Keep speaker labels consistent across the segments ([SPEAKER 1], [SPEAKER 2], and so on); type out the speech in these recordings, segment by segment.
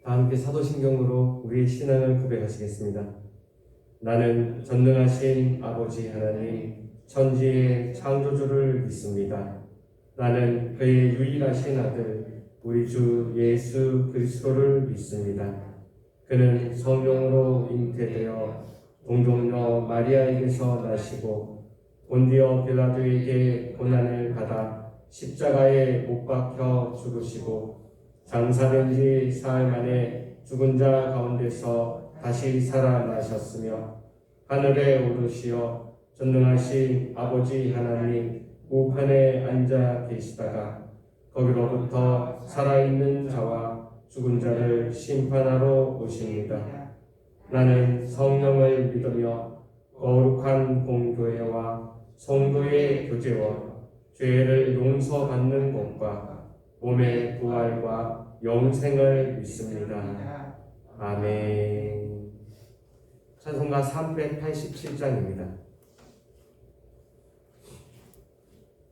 [SPEAKER 1] 다 함께 사도신경으로 우리의 신앙을 고백하시겠습니다. 나는 전능하신 아버지 하나님 천지의 창조주를 믿습니다. 나는 그의 유일하신 아들 우리 주 예수 그리스도를 믿습니다. 그는 성령으로 잉태되어 동정녀 마리아에게서 나시고 본디오 빌라도에게 고난을 받아 십자가에 못 박혀 죽으시고 장사된 지 사흘 만에 죽은 자 가운데서 다시 살아나셨으며 하늘에 오르시어 전능하신 아버지 하나님 우편에 앉아 계시다가 거기로부터 살아있는 자와 죽은 자를 심판하러 오십니다. 나는 성령을 믿으며 거룩한 공교회와 성도의 교제와 죄를 용서받는 것과 몸의 부활과 영생을 믿습니다. 아멘. 찬송가 387장입니다.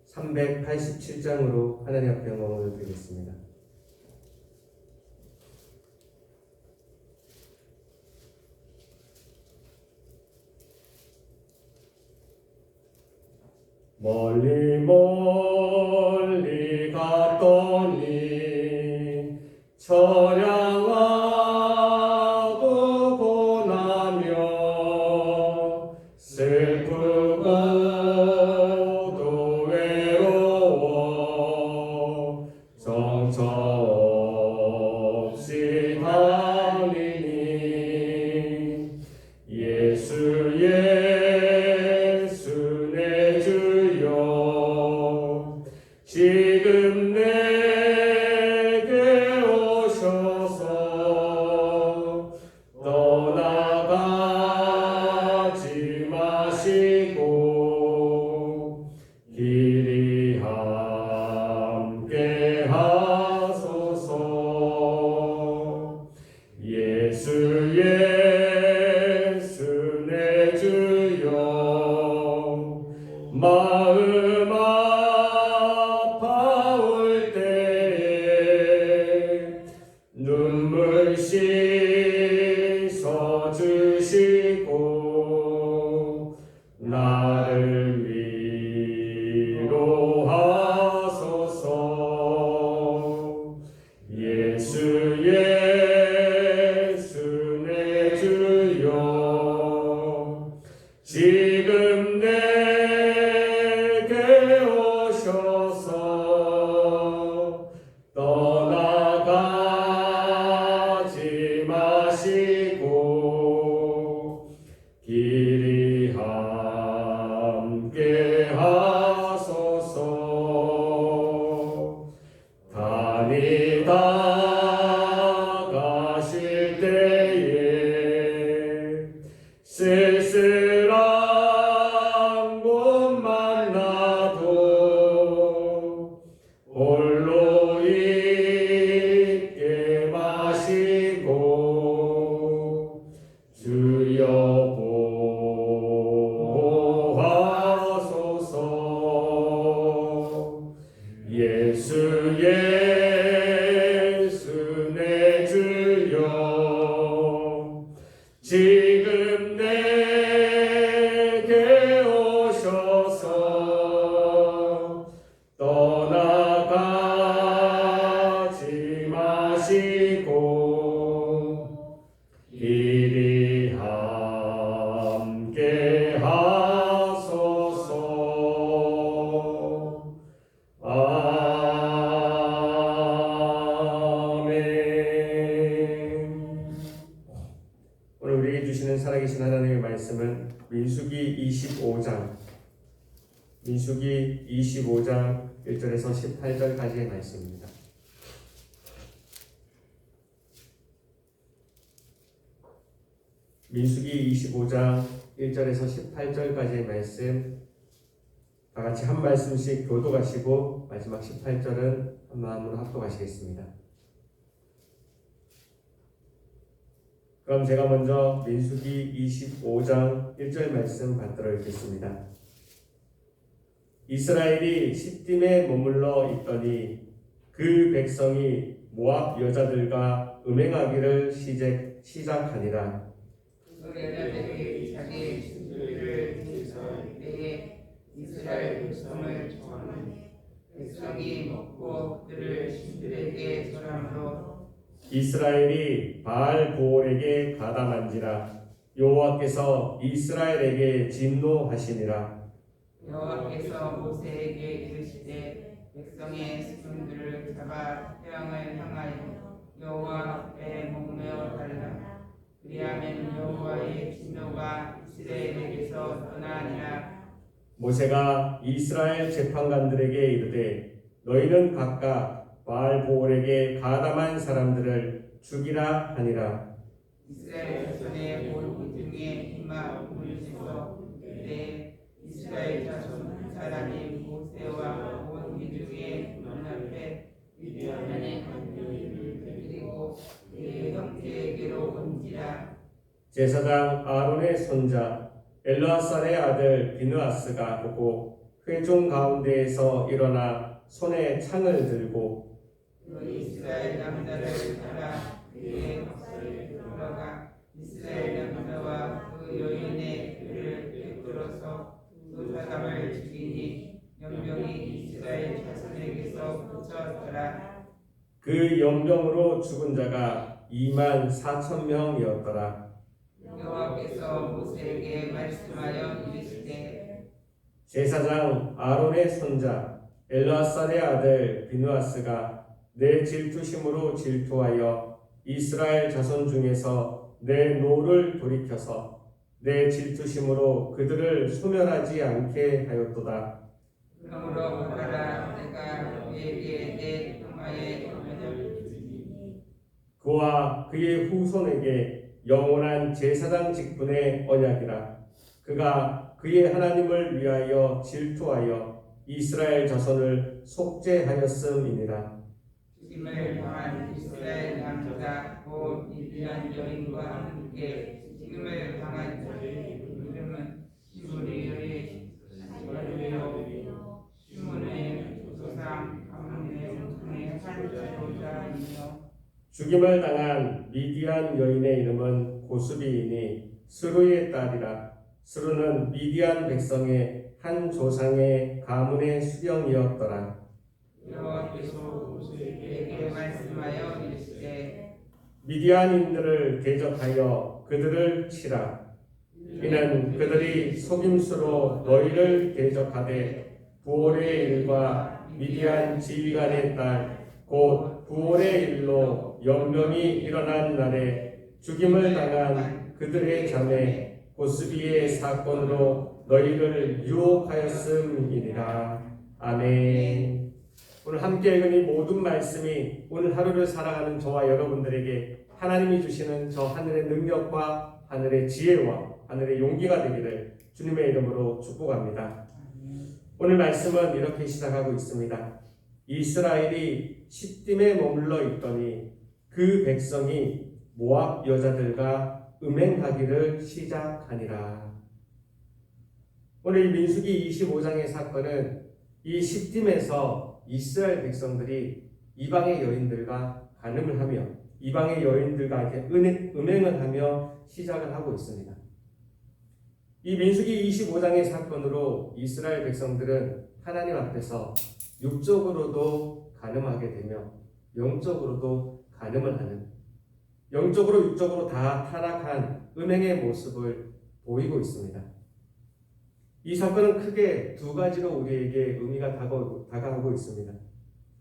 [SPEAKER 1] 387장으로 하나님 앞에 영광을 드리겠습니다. 멀리 멀리 갔더니 처량하고 고나며 슬프고도 외로워 정처 없이 다니니 예수 내 주여 지금 내게 오셔서 떠나가지 마시고 길이 함께 하소서. 예수 내 주여 마음 아파올 때에 눈물 씻어 주시고 나를 위로하소서. 예수 내 주여 지금 내게 오셔서 떠나가지 마시고 길이 함께 하소서. 다니다 가실 때에 쓸쓸한 곳 만나도 홀로 있게 마시고 주여 보호하소서. 예수 내 주여 지금 내게 오셔서 떠나가지 마시고 길이 함께 하소서. 아멘. 오늘 우리에게 주시는 살아계신 하나님의 말씀은 민수기 25장 1절에서 18절까지의 말씀입니다. 민수기 25장 1절에서 18절까지의 말씀 다 같이 한 말씀씩 교독하시고 마지막 18절은 한 마음으로 합독하시겠습니다. 그럼 제가 먼저 민수기 25장 1절 말씀 받들어 읽겠습니다. 이스라엘이 시딤에 머물러 있더니 그 백성이 모압 여자들과 음행하기를 시작하니라.
[SPEAKER 2] 그 여자들이 자기 신들을 위해서 때에 이스라엘 백성을 정하니 백성이 먹고 그들을 신들에게 절함으로
[SPEAKER 1] 이스라엘이 바알 보올에게 가담한지라. 여호와께서 이스라엘에게 진노하시니라.
[SPEAKER 2] 여호와께서 모세에게 이르시되 백성의 스승들을 잡아 태양을 향하여 여호와 앞에 목매어 달라. 그리하면 여호와의 진노가 이스라엘에게서 떠나니라.
[SPEAKER 1] 모세가 이스라엘 재판관들에게 이르되 너희는 각각 바알 보올에게 가담한 사람들을 죽이라 하니라.
[SPEAKER 2] 이스라엘 자손의 온 중에 이마 올리셔서 그때 이스라엘 자손 한 사람이 모세와 온 중에 눈앞에 미디안의 한 여인을 데리고 그의 형제에게로 온지라.
[SPEAKER 1] 제사장 아론의 손자 엘르아살의 아들 비느하스가 보고 회중 가운데에서 일어나 손에 창을 들고
[SPEAKER 2] 그 이스라엘 남자를 따라 그의 박사에 들어가 이스라엘 남자와 그 여인의 뼈를 꿰뚫어서 그 사람을 죽이니 연병이 이스라엘 자손에게서 그쳤더라.
[SPEAKER 1] 그 연병으로 죽은 자가 24,000명이었더라.
[SPEAKER 2] 여호와께서 모세에게 말씀하여 이르시되
[SPEAKER 1] 제사장 아론의 손자 엘르아살의 아들 비느하스가 내 질투심으로 질투하여 이스라엘 자손 중에서 내 노를 돌이켜서 내 질투심으로 그들을 소멸하지 않게 하였도다.
[SPEAKER 2] 그러므로 말하라. 내가 그에게 내 평화의 언약을 주리니
[SPEAKER 1] 그와 그의 후손에게 영원한 제사장 직분의 언약이라. 그가 그의 하나님을 위하여 질투하여 이스라엘 자손을 속죄하였음이니라.
[SPEAKER 2] 죽임을 당한 이스라엘 남자 곧 미디안 여인과 함께 죽임을 당한 자의 이름은 시므리의 시므리요 시므리의 조상 가문의 중에 한 지도자이며
[SPEAKER 1] 죽임을 당한 미디안 여인의 이름은 고수비이니 스루의 딸이라. 스루는 미디안 백성의 한 조상의 가문의 수령이었더라.
[SPEAKER 2] 여호와께서 모세에게 말씀하여 이르시되
[SPEAKER 1] 미디안인들을 대적하여 그들을 치라. 이는 그들이 속임수로 너희를 대적하되 부올의 일과 미디안 지휘관의 딸 곧 부올의 일로 연병이 일어난 날에 죽임을 당한 그들의 자매 고스비의 사건으로 너희를 유혹하였음이니라. 아멘. 오늘 함께 읽은 이 모든 말씀이 오늘 하루를 살아가는 저와 여러분들에게 하나님이 주시는 저 하늘의 능력과 하늘의 지혜와 하늘의 용기가 되기를 주님의 이름으로 축복합니다. 오늘 말씀은 이렇게 시작하고 있습니다. 이스라엘이 시딤에 머물러 있더니 그 백성이 모압 여자들과 음행하기를 시작하니라. 오늘 이 민수기 25장의 사건은 이 시딤에서 이스라엘 백성들이 이방의 여인들과 간음을 하며 이방의 여인들과 이렇게 음행을 하며 시작을 하고 있습니다. 이 민수기 25장의 사건으로 이스라엘 백성들은 하나님 앞에서 육적으로도 간음하게 되며 영적으로도 간음을 하는, 영적으로 육적으로 다 타락한 음행의 모습을 보이고 있습니다. 이 사건은 크게 두 가지로 우리에게 의미가 다가오고 있습니다.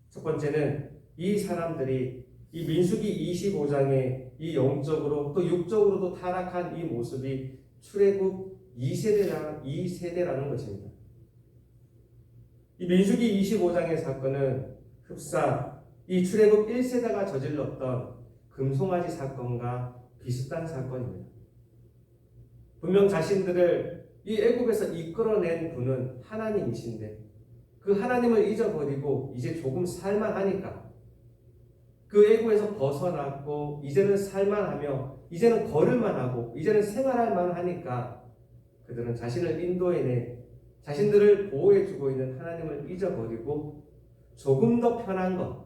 [SPEAKER 1] 첫 번째는 이 사람들이 이 민수기 25장의 이 영적으로 또 육적으로도 타락한 이 모습이 출애굽 2세대라는 것입니다. 이 민수기 25장의 사건은 흡사 이 출애굽 1세대가 저질렀던 금송아지 사건과 비슷한 사건입니다. 분명 자신들을 이 애굽에서 이끌어낸 분은 하나님이신데 그 하나님을 잊어버리고 이제 조금 살만하니까 그 애굽에서 벗어났고 이제는 살만하며 이제는 걸을만 하고 이제는 생활할 만하니까 그들은 자신을 인도해내 자신들을 보호해주고 있는 하나님을 잊어버리고 조금 더 편한 것,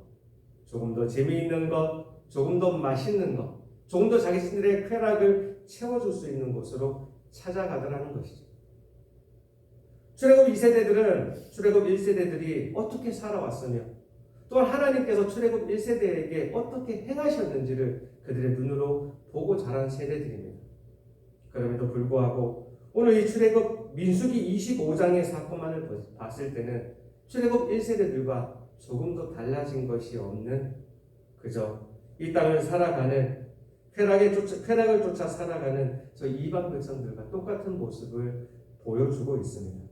[SPEAKER 1] 조금 더 재미있는 것, 조금 더 맛있는 것, 조금 더 자기들의 쾌락을 채워줄 수 있는 곳으로 찾아가더라는 것이죠. 출애굽 2세대들은 출애굽 1세대들이 어떻게 살아왔으며 또한 하나님께서 출애굽 1세대에게 어떻게 행하셨는지를 그들의 눈으로 보고 자란 세대들입니다. 그럼에도 불구하고 오늘 이 출애굽 민수기 25장의 사건만을 봤을 때는 출애굽 1세대들과 조금 더 달라진 것이 없는 그저 이 땅을 살아가는 쾌락을 쫓아 살아가는 저 이방 백성들과 똑같은 모습을 보여주고 있습니다.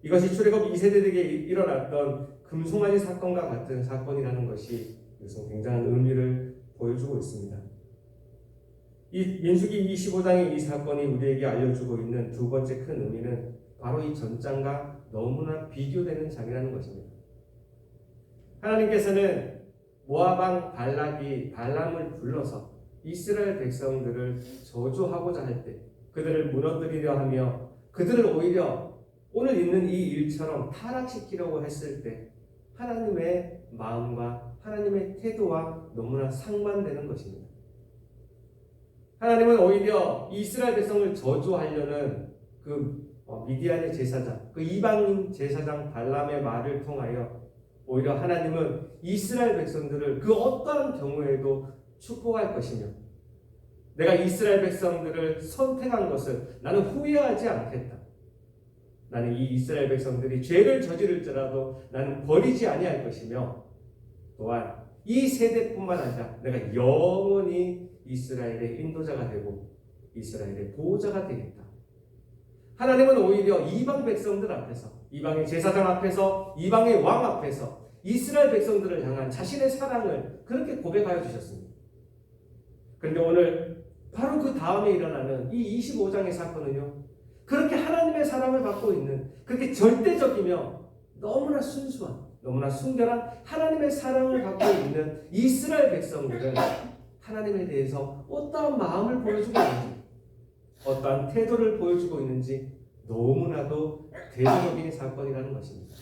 [SPEAKER 1] 이것이 출애굽 2세대들에게 일어났던 금송아지 사건과 같은 사건이라는 것이 이것은 굉장한 의미를 보여주고 있습니다. 이 민수기 25장의 이 사건이 우리에게 알려주고 있는 두 번째 큰 의미는 바로 이 전장과 너무나 비교되는 장이라는 것입니다. 하나님께서는 모압 왕 발락이 발람을 불러서 이스라엘 백성들을 저주하고자 할 때 그들을 무너뜨리려 하며 그들을 오히려 오늘 있는 이 일처럼 타락시키려고 했을 때 하나님의 마음과 하나님의 태도와 너무나 상반되는 것입니다. 하나님은 오히려 이스라엘 백성을 저주하려는 그 미디안의 제사장, 그 이방인 제사장 발람의 말을 통하여 오히려 하나님은 이스라엘 백성들을 그 어떠한 경우에도 축복할 것이며 내가 이스라엘 백성들을 선택한 것을 나는 후회하지 않겠다. 나는 이 이스라엘 백성들이 죄를 저지를지라도 나는 버리지 아니할 것이며 또한 이 세대뿐만 아니라 내가 영원히 이스라엘의 인도자가 되고 이스라엘의 보호자가 되겠다. 하나님은 오히려 이방 백성들 앞에서 이방의 제사장 앞에서 이방의 왕 앞에서 이스라엘 백성들을 향한 자신의 사랑을 그렇게 고백하여 주셨습니다. 그런데 오늘 바로 그 다음에 일어나는 이 25장의 사건은요, 그렇게 하나님의 사랑을 받고 있는 그렇게 절대적이며 너무나 순수한 너무나 순결한 하나님의 사랑을 받고 있는 이스라엘 백성들은 하나님에 대해서 어떠한 마음을 보여주고 있는지 어떠한 태도를 보여주고 있는지 너무나도 대조적인 사건이라는 것입니다.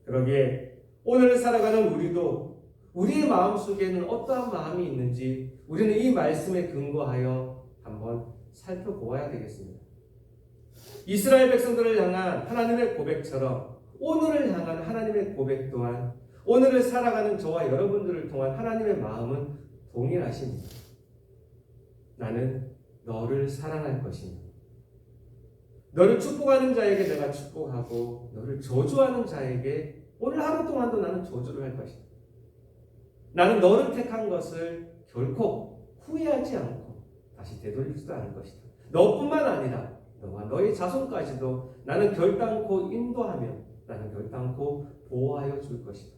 [SPEAKER 1] 그러기에 오늘 살아가는 우리도 우리의 마음속에는 어떠한 마음이 있는지 우리는 이 말씀에 근거하여 한번 살펴보아야 되겠습니다. 이스라엘 백성들을 향한 하나님의 고백처럼 오늘을 향한 하나님의 고백 또한 오늘을 살아가는 저와 여러분들을 통한 하나님의 마음은 동일하십니다. 나는 너를 사랑할 것이며 너를 축복하는 자에게 내가 축복하고 너를 저주하는 자에게 오늘 하루 동안도 나는 저주를 할 것이다. 나는 너를 택한 것을 결코 후회하지 않고 다시 되돌리지도 않을 것이다. 너뿐만 아니라 너와 너의 자손까지도 나는 결단코 인도하며 나는 결단코 보호하여 줄 것이다.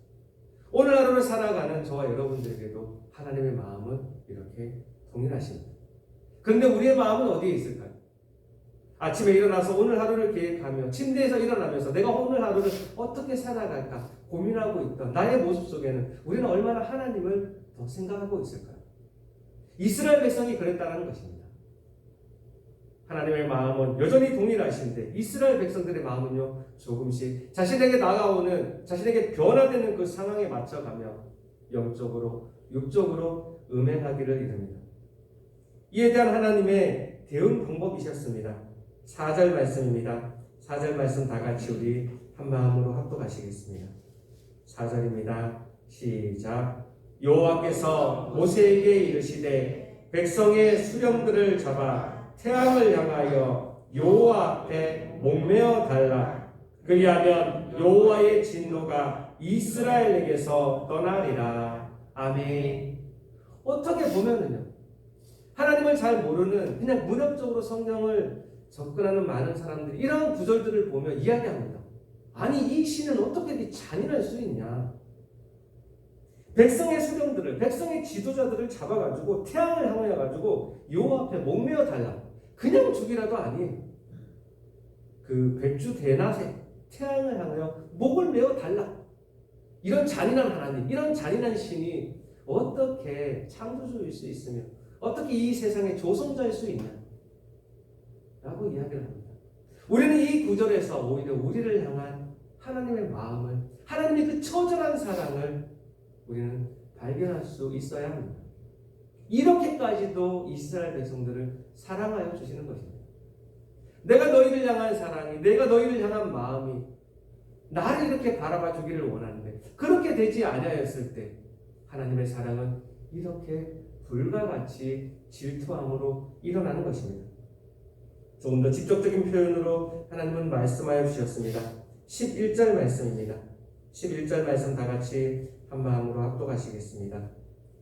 [SPEAKER 1] 오늘 하루를 살아가는 저와 여러분들에게도 하나님의 마음은 이렇게 동일하십니다. 그런데 우리의 마음은 어디에 있을까요? 아침에 일어나서 오늘 하루를 계획하며 침대에서 일어나면서 내가 오늘 하루를 어떻게 살아갈까 고민하고 있던 나의 모습 속에는 우리는 얼마나 하나님을 더 생각하고 있을까요? 이스라엘 백성이 그랬다는 것입니다. 하나님의 마음은 여전히 동일하신데 이스라엘 백성들의 마음은요 조금씩 자신에게 다가오는 자신에게 변화되는 그 상황에 맞춰가며 영적으로 육적으로 음행하기를 이릅니다. 이에 대한 하나님의 대응 방법이셨습니다. 4절 말씀입니다. 4절 말씀 다 같이 우리 한 마음으로 합독하시겠습니다. 4절입니다. 시작. 여호와께서 모세에게 이르시되 백성의 수령들을 잡아 태양을 향하여 여호와 앞에 목매어 달라. 그리하면 여호와의 진노가 이스라엘에게서 떠나리라. 아멘. 어떻게 보면은요, 하나님을 잘 모르는 그냥 문학적으로 성경을 접근하는 많은 사람들이 이런 구절들을 보며 이야기합니다. 아니 이 신은 어떻게 이렇게 잔인할 수 있냐. 백성의 수령들을 백성의 지도자들을 잡아가지고 태양을 향하여 가지고 여호와 앞에 목매어 달라. 그냥 죽이라도 아니에요. 그 백주 대낮에 태양을 향하여 목을 메어 달라. 이런 잔인한 하나님, 이런 잔인한 신이 어떻게 창조주일 수 있으며 어떻게 이 세상의 조성자일 수 있냐 라고 이야기를 합니다. 우리는 이 구절에서 오히려 우리를 향한 하나님의 마음을, 하나님의 그 처절한 사랑을 우리는 발견할 수 있어야 합니다. 이렇게까지도 이스라엘 백성들을 사랑하여 주시는 것입니다. 내가 너희를 향한 사랑이, 내가 너희를 향한 마음이 나를 이렇게 바라봐 주기를 원하는데 그렇게 되지 아니하였을 때 하나님의 사랑은 이렇게 불과 같이 질투함으로 일어나는 것입니다. 조금 더 직접적인 표현으로 하나님은 말씀하여 주셨습니다. 11절 말씀입니다. 11절 말씀 다 같이 한 마음으로 합독하시겠습니다.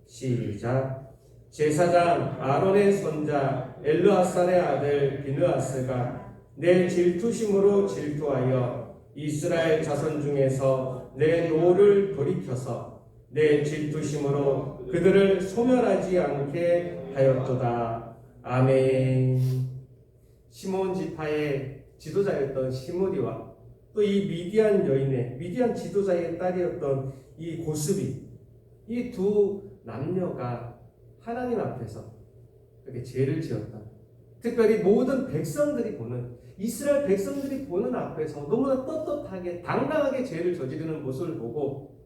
[SPEAKER 1] 시작. 제사장 아론의 손자 엘르아살의 아들 비느하스가 내 질투심으로 질투하여 이스라엘 자손 중에서 내 노를 돌이켜서 내 질투심으로 그들을 소멸하지 않게 하였도다. 아멘. 시몬 지파의 지도자였던 시므리와 또 이 미디안 여인의 미디안 지도자의 딸이었던 이 고스비, 이 두 남녀가 하나님 앞에서 이렇게 죄를 지었다. 특별히 모든 백성들이 보는, 이스라엘 백성들이 보는 앞에서 너무나 떳떳하게 당당하게 죄를 저지르는 모습을 보고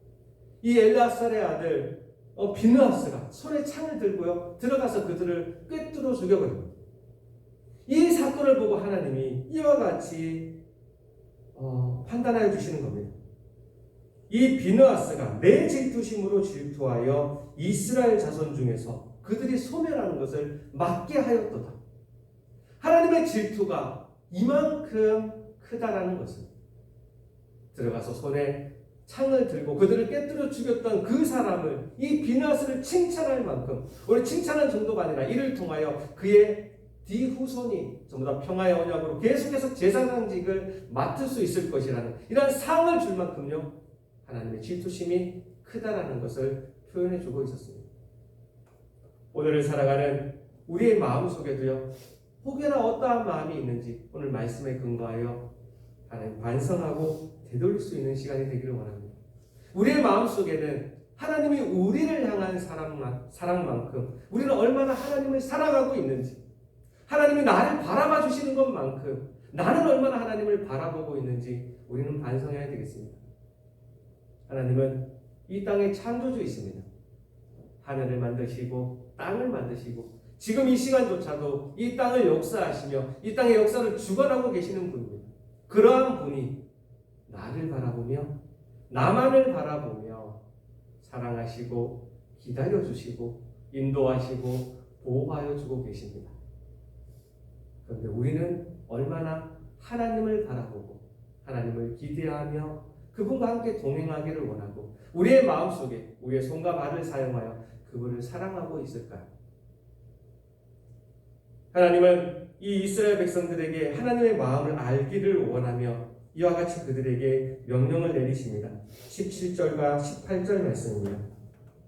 [SPEAKER 1] 이 엘르아살의 아들 비느하스가 손에 창을 들고요 들어가서 그들을 꿰뚫어 죽여버립니다. 이 사건을 보고 하나님이 이와 같이 판단하여 주시는 겁니다. 이 비느하스가 내 질투심으로 질투하여 이스라엘 자손 중에서 그들이 소멸하는 것을 막게 하였도다. 하나님의 질투가 이만큼 크다라는 것을 들어가서 손에 창을 들고 그들을 깨뜨려 죽였던 그 사람을, 이 비느하스를 칭찬할 만큼, 우리 칭찬한 정도가 아니라 이를 통하여 그의 뒤후손이 전부 다 평화의 언약으로 계속해서 제사장직을 맡을 수 있을 것이라는 이러한 상을 줄 만큼요 하나님의 질투심이 크다라는 것을 표현해 주고 있었습니다. 오늘을 살아가는 우리의 마음 속에도요 혹여나 어떠한 마음이 있는지 오늘 말씀에 근거하여 하나님 반성하고 되돌릴 수 있는 시간이 되기를 원합니다. 우리의 마음 속에는 하나님이 우리를 향한 사랑만큼 우리는 얼마나 하나님을 사랑하고 있는지, 하나님이 나를 바라봐 주시는 것만큼 나는 얼마나 하나님을 바라보고 있는지 우리는 반성해야 되겠습니다. 하나님은 이 땅의 창조주이십니다. 하늘을 만드시고 땅을 만드시고 지금 이 시간조차도 이 땅을 역사하시며 이 땅의 역사를 주관하고 계시는 분입니다. 그러한 분이 나를 바라보며 나만을 바라보며 사랑하시고 기다려주시고 인도하시고 보호하여 주고 계십니다. 그런데 우리는 얼마나 하나님을 바라보고 하나님을 기대하며 그분과 함께 동행하기를 원하고 우리의 마음속에 우리의 손과 발을 사용하여 그분을 사랑하고 있을까요? 하나님은 이 이스라엘 백성들에게 하나님의 마음을 알기를 원하며 이와 같이 그들에게 명령을 내리십니다. 17절과 18절 말씀입니다.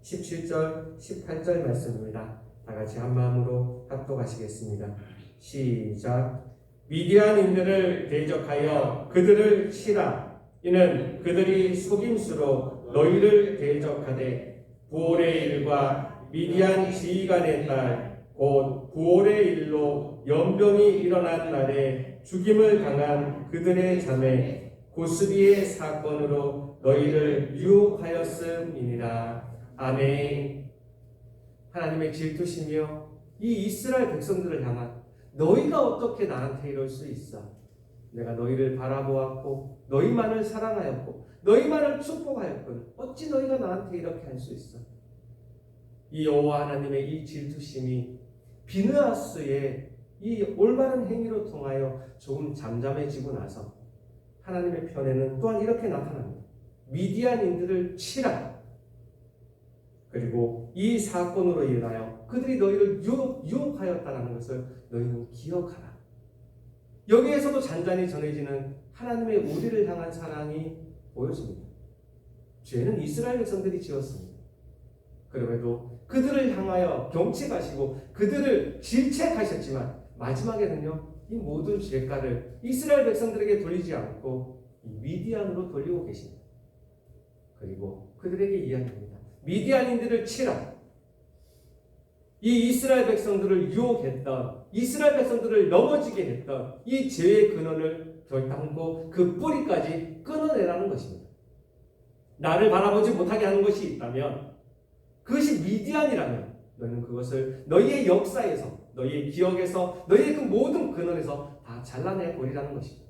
[SPEAKER 1] 17절, 18절 말씀입니다. 다 같이 한 마음으로 합독하시겠습니다. 시작. 미디안인들을 대적하여 그들을 치라. 이는 그들이 속임수로 너희를 대적하되 부올의 일과 미디안 지휘관의 딸 곧 부올의 일로 연병이 일어난 날에 죽임을 당한 그들의 자매 고스비의 사건으로 너희를 유혹하였음이니라. 아멘. 하나님의 질투심이여 이 이스라엘 백성들을 향한 너희가 어떻게 나한테 이럴 수 있어? 내가 너희를 바라보았고 너희만을 사랑하였고 너희만을 축복하였거든. 어찌 너희가 나한테 이렇게 할 수 있어? 이 여호와 하나님의 이 질투심이 비느하스의 이 올바른 행위로 통하여 조금 잠잠해지고 나서 하나님의 편에는 또한 이렇게 나타납니다. 미디안인들을 치라. 그리고 이 사건으로 인하여 그들이 너희를 유혹하였다는 것을 너희는 기억하라. 여기에서도 잔잔히 전해지는 하나님의 우리를 향한 사랑이 보여집니다. 죄는 이스라엘 백성들이 지었습니다. 그럼에도 그들을 향하여 경책하시고 그들을 질책하셨지만 마지막에는요 이 모든 죄가를 이스라엘 백성들에게 돌리지 않고 미디안으로 돌리고 계십니다. 그리고 그들에게 이야기합니다. 미디안인들을 치라. 이 이스라엘 백성들을 유혹했던, 이스라엘 백성들을 넘어지게 했던 이 죄의 근원을 결단코 그 뿌리까지 끊어내라는 것입니다. 나를 바라보지 못하게 하는 것이 있다면, 그것이 미디안이라면 너희는 그것을 너희의 역사에서, 너희의 기억에서, 너희의 그 모든 근원에서 다 잘라내 버리라는 것입니다.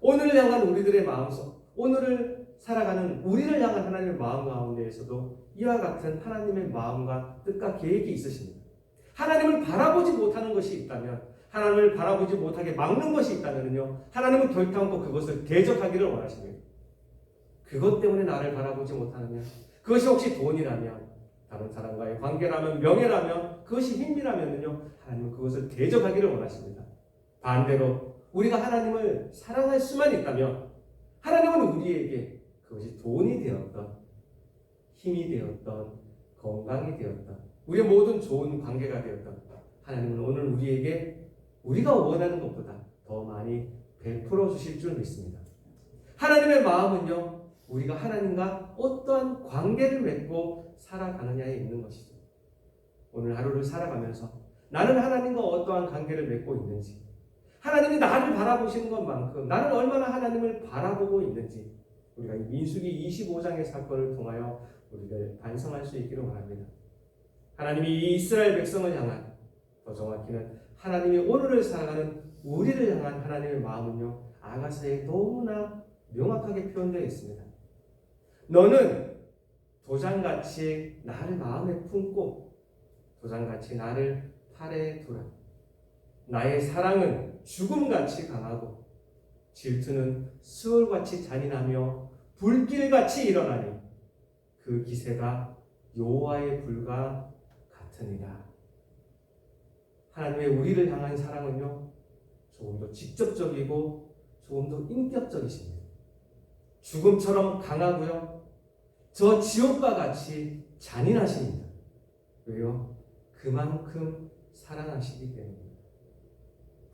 [SPEAKER 1] 오늘을 향한 우리들의 마음속, 오늘을 살아가는 우리를 향한 하나님의 마음 가운데에서도 이와 같은 하나님의 마음과 뜻과 계획이 있으십니다. 하나님을 바라보지 못하는 것이 있다면, 하나님을 바라보지 못하게 막는 것이 있다면요, 하나님은 결단코 그것을 대적하기를 원하십니다. 그것 때문에 나를 바라보지 못하느냐, 그것이 혹시 돈이라면, 다른 사람과의 관계라면, 명예라면, 그것이 힘이라면요, 하나님은 그것을 대적하기를 원하십니다. 반대로 우리가 하나님을 사랑할 수만 있다면, 하나님은 우리에게 그것이 돈이 되었던, 힘이 되었던, 건강이 되었던, 우리의 모든 좋은 관계가 되었던, 하나님은 오늘 우리에게 우리가 원하는 것보다 더 많이 베풀어 주실 줄 믿습니다. 하나님의 마음은요, 우리가 하나님과 어떠한 관계를 맺고 살아가느냐에 있는 것이죠. 오늘 하루를 살아가면서 나는 하나님과 어떠한 관계를 맺고 있는지, 하나님이 나를 바라보시는 것만큼 나는 얼마나 하나님을 바라보고 있는지, 우리가 이 민수기 25장의 사건을 통하여 우리를 반성할 수 있기를 원합니다. 하나님이 이 이스라엘 백성을 향한, 더 정확히는 하나님이 오늘을 살아가는 우리를 향한 하나님의 마음은요, 아가서에 너무나 명확하게 표현되어 있습니다. 너는 도장같이 나를 마음에 품고 도장같이 나를 팔에 두라. 나의 사랑은 죽음같이 강하고 질투는 수월같이 잔인하며 불길같이 일어나니 그 기세가 여호와의 불과 같으니라. 하나님의 우리를 향한 사랑은요, 조금 더 직접적이고 조금 더 인격적이십니다. 죽음처럼 강하고요, 저 지옥과 같이 잔인하십니다. 왜요? 그만큼 사랑하시기 때문입니다.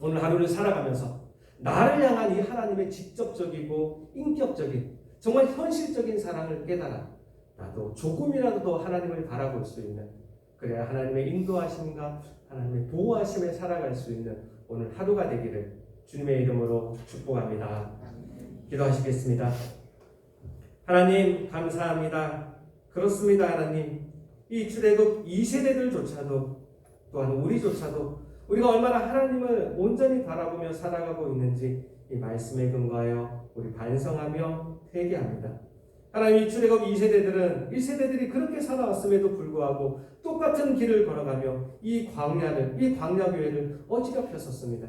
[SPEAKER 1] 오늘 하루를 살아가면서 나를 향한 이 하나님의 직접적이고 인격적인, 정말 현실적인 사랑을 깨달아 나도 조금이라도 더 하나님을 바라볼 수 있는, 그래야 하나님의 인도하심과 하나님의 보호하심에 살아갈 수 있는 오늘 하루가 되기를 주님의 이름으로 축복합니다. 기도하시겠습니다. 하나님 감사합니다. 그렇습니다. 하나님, 이 출애굽 2세대들조차도, 또한 우리조차도 우리가 얼마나 하나님을 온전히 바라보며 살아가고 있는지 이 말씀에 근거하여 우리 반성하며 회개합니다. 하나님, 이 출애굽 2세대들은 1세대들이 그렇게 살아왔음에도 불구하고 똑같은 길을 걸어가며 이 광야교회를 어지럽혔었습니다.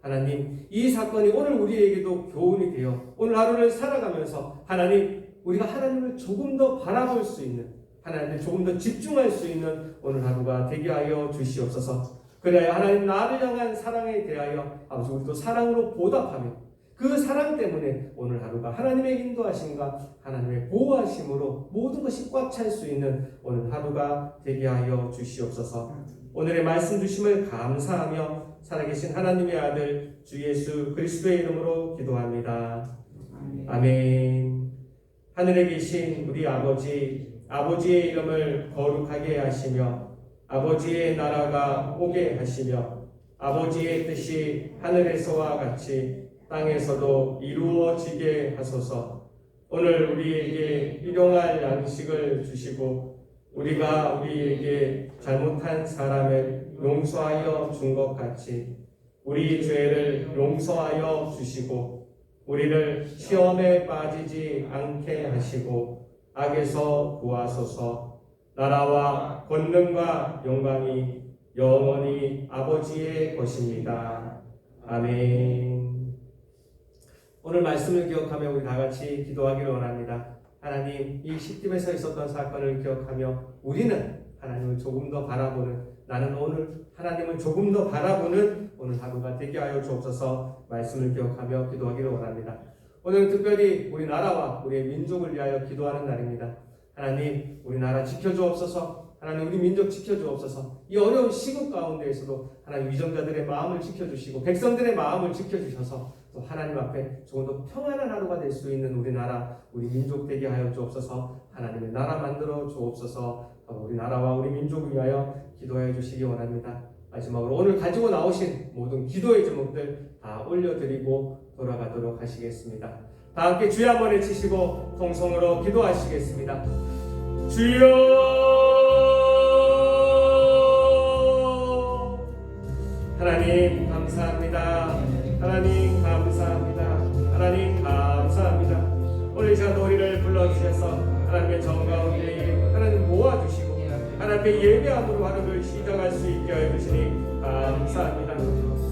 [SPEAKER 1] 하나님, 이 사건이 오늘 우리에게도 교훈이 되어 오늘 하루를 살아가면서 하나님, 우리가 하나님을 조금 더 바라볼 수 있는, 하나님을 조금 더 집중할 수 있는 오늘 하루가 되게 하여 주시옵소서. 그래야 하나님 나를 향한 사랑에 대하여 아버지 우리도 사랑으로 보답하며 그 사랑 때문에 오늘 하루가 하나님의 인도하심과 하나님의 보호하심으로 모든 것이 꽉 찰 수 있는 오늘 하루가 되게 하여 주시옵소서. 오늘의 말씀 주심을 감사하며 살아계신 하나님의 아들 주 예수 그리스도의 이름으로 기도합니다. 아멘. 하늘에 계신 우리 아버지의 이름을 거룩하게 하시며 아버지의 나라가 오게 하시며 아버지의 뜻이 하늘에서와 같이 땅에서도 이루어지게 하소서. 오늘 우리에게 일용할 양식을 주시고 우리가 우리에게 잘못한 사람을 용서하여 준 것 같이 우리 죄를 용서하여 주시고 우리를 시험에 빠지지 않게 하시고 악에서 구하소서. 나라와 권능과 영광이 영원히 아버지의 것입니다. 아멘. 오늘 말씀을 기억하며 우리 다 같이 기도하기를 원합니다. 하나님, 이 시딤에서 있었던 사건을 기억하며 우리는 하나님을 조금 더 바라보는, 나는 오늘 하나님을 조금 더 바라보는 오늘 하루가 되게 하여 주옵소서. 말씀을 기억하며 기도하기를 원합니다. 오늘 특별히 우리 나라와 우리의 민족을 위하여 기도하는 날입니다. 하나님, 우리나라 지켜주옵소서. 하나님, 우리 민족 지켜주옵소서. 이 어려운 시국 가운데에서도 하나님 위정자들의 마음을 지켜주시고 백성들의 마음을 지켜주셔서 또 하나님 앞에 조금 더 평안한 하루가 될 수 있는 우리나라, 우리 민족 되게 하여 주옵소서. 하나님의 나라 만들어 주옵소서. 우리 나라와 우리 민족을 위하여 기도해 주시기 원합니다. 마지막으로 오늘 가지고 나오신 모든 기도의 제목들 다 올려드리고 돌아가도록 하시겠습니다. 다 함께 주여 한번 외치시고 통성으로 기도하시겠습니다. 주여. 하나님 감사합니다. 하나님 감사합니다. 하나님 감사합니다. 오늘 이 시간 우리를 불러주셔서 하나님의 정가운데 하나님 모아주시고 하나님의 예배함으로 하루를 시작할 수 있게 하여 주시니 감사합니다.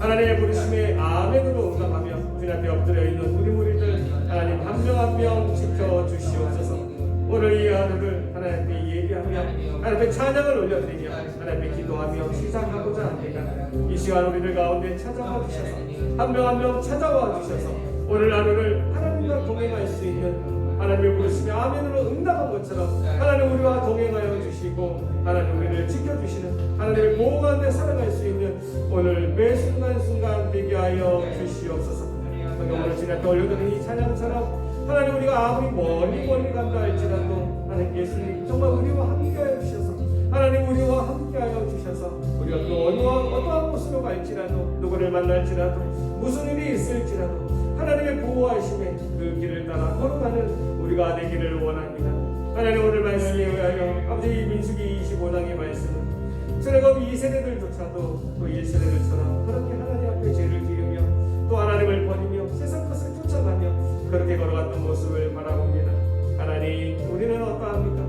[SPEAKER 1] 하나님의 부르심에 아멘으로 응답하며 주님 앞에 엎드려 있는 우리 무리들 하나님 한 명 한 명 지켜주시옵소서. 오늘 이 하루를 하나님 앞에 예배하며 하나님 앞에 찬양을 올려드리며 하나님 앞에 기도하며 시작하고자 합니다. 이 시간 우리들 가운데 찾아와 주셔서 한 명 한 명 찾아와 주셔서 오늘 하루를 하나님과 동행할 수 있는 하나님의 부르심에 아멘으로 응답한 것처럼 하나님 우리와 동행하여 주시고 하나님 우리를 지켜주시는 하나님의 보호 가운데 살아갈 수 있는 오늘 매 순간순간 되게 하여 주시옵소서. 오늘 주님 앞에 올려드린 이 찬양처럼 하나님 우리가 아무리 멀리 간다 할지라도 하나님 예수님 정말 우리와 함께하여 주셔서 하나님 우리와 함께하여 주셔서 우리가 또 어떠한 곳으로 갈지라도 누구를 만날지라도 무슨 일이 있을지라도 하나님의 보호하심에 그 길을 따라 걸어가는 우리가 되기를 원합니다. 하나님 오늘 말씀에 의하여 아버지 민수기 25장의 말씀은 저래가 2세대들조차도 또 1세대들처럼 그렇게 하나님 앞에 죄를 지으며 또 하나님을 버리며 세상 것을 쫓아가며 그렇게 걸어갔던 모습을 바라봅니다. 하나님 우리는 어떠합니까?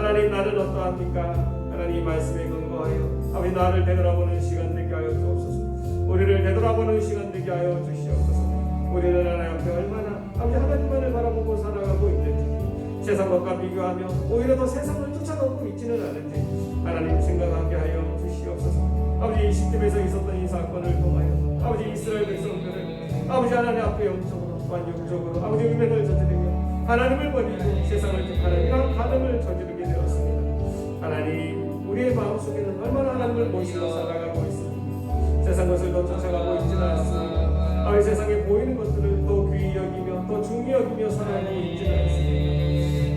[SPEAKER 1] 하나님 나는 어떠합니까? 하나님 말씀에 근거하여 아버지 나를 되돌아보는 시간 되게 하여 주옵소서. 우리를 되돌아보는 시간 되게 하여 주시옵소서. 우리는 하나님 앞에 얼마나 아버지 하나님만을 바라보고 살아가고 있는지 세상 것과 비교하며 오히려 더 세상을 쫓아가고 있지는 않은지 하나님 생각하게 하여 주시옵소서. 아버지 이 시점에서 있었던 이 사건을 통하여 아버지 이스라엘 백성들을 아버지 하나님 앞에 영적으로 또한 육적으로 아버지 음행을 저지르며 하나님을 버리고 세상을 택하는 이러한 가늠을 저지르게 되었습니다. 하나님 우리의 마음속에는 얼마나 하나님을 모시고 살아가고 있습니다. 세상 것을 더 쫓아가고 있지는 않습니다. 아버지 세상에 보이는 것들을 더 귀히 여기며 더 중히 여기며 살아가고 있지는 않습니다.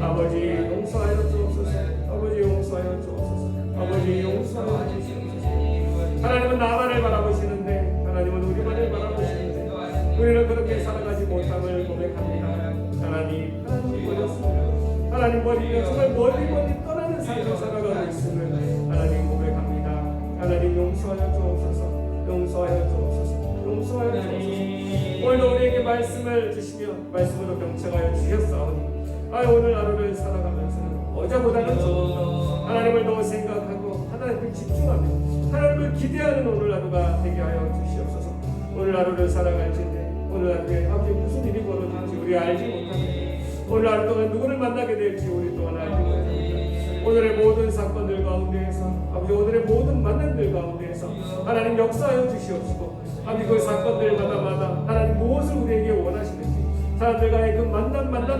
[SPEAKER 1] 아버지 용서하여 주옵소서. 아버지 용서하여 주옵소서. 아버지 용서하여 주옵소서. 하나님은 나만을 바라보시는데 하나님은 우리만을 바라보시는데 우리는 그렇게 살아가지 못함을 고백합니다. 하나님 버렸습니다. 하나님 버리며 정말 멀리 떠나는 삶을 살아가고 있음을 하나님 고백합니다. 하나님 용서하여 주옵소서. 용서하여 주옵소서. 용서하여 주옵소서. 오늘도 우리에게 말씀을 주시며 말씀으로 병책하여 주셨사오니 오늘 하루를 살아가면서는 어제보다는 조금 더 하나님을 더 생각하고 하나님을 집중하며 하나님을 기대하는 오늘 하루가 되게 하여 주시옵소서. 오늘 하루를 살아갈 텐데 오늘 하루에 아버지 무슨 일이 벌어질지 우리 알지 못합니다. 오늘 하루 동안 누구를 만나게 될지 우리 또한 알지 못합니다. 오늘의 모든 사건들 가운데에서 아버지 오늘의 모든 만남들 가운데에서 하나님 역사하여 주시옵시고 아버지 그 사건들마다 하나님 무엇을 우리에게 원하시는지 사람들과의 그 만남마다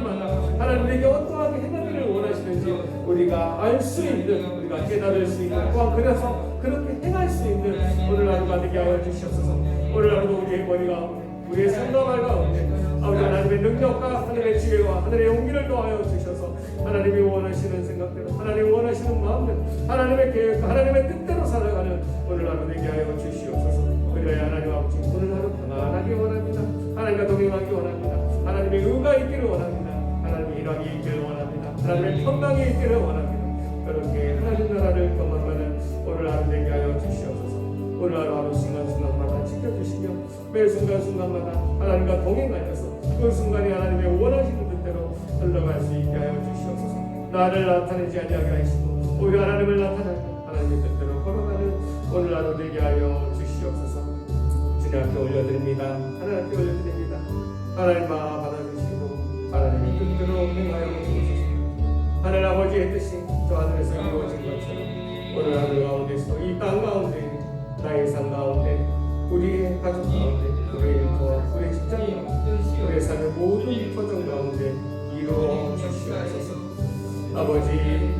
[SPEAKER 1] 하나님에게 어떠하게 행하기를 원하시는지 우리가 알 수 있는 우리가 깨달을 수 있는 또한 그래서 그렇게 행할 수 있는 오늘 하루가 되게 하여 주시옵소서. 오늘 하루도 우리의 머리 가운데 우리의 생각을 가운데 아버지 하나님의 능력과 하늘의 지혜와 하늘의 용기를 더하여 주셔서 하나님이 원하시는 생각대로 하나님이 원하시는 마음대로 하나님의 계획과 하나님의 뜻대로 살아가는 오늘 하루 되게 하여 주시옵소서. 그래야 하나님 아버지 오늘 하루 편안하게 원합니다. 하나님과 동행하기 원합니다. 하나님의 의가 있기를 원합니다. 하나님의 일하기 있기를 원합니다. 하나님의 평강이 있기를 원합니다. 그렇게 하나님 나라를 경험하는 오늘 하루 되게 하여 주시옵소서. 오늘 하루 순간순간마다 지켜주시며 매 순간순간마다 하나님과 동행하여서 그 순간이 하나님의 원하시는 뜻대로 흘러갈 수 있게 하여 주시옵소서. 나를 나타내지 아니하게 하시고 오히려 하나님을 나타내고 하나님의 뜻대로 걸어가는 오늘 하루 되게 하여 주시옵소서. 주님 앞에 올려드립니다. 하나님 앞에 올려드립니다. 하나님 받아주시고 하나님의 뜻대로 행하여 주옵소서. 하늘 아버지의 뜻이 저 하늘에서 이루어진 것처럼 오늘 하루 가운데서 이 땅 가운데 나의 삶 가운데 우리의 가족 가운데 우리의 일터와 우리의 직장 가운데 우리의 삶의 모든 터전 가운데 이루어 주시옵소서. 아버지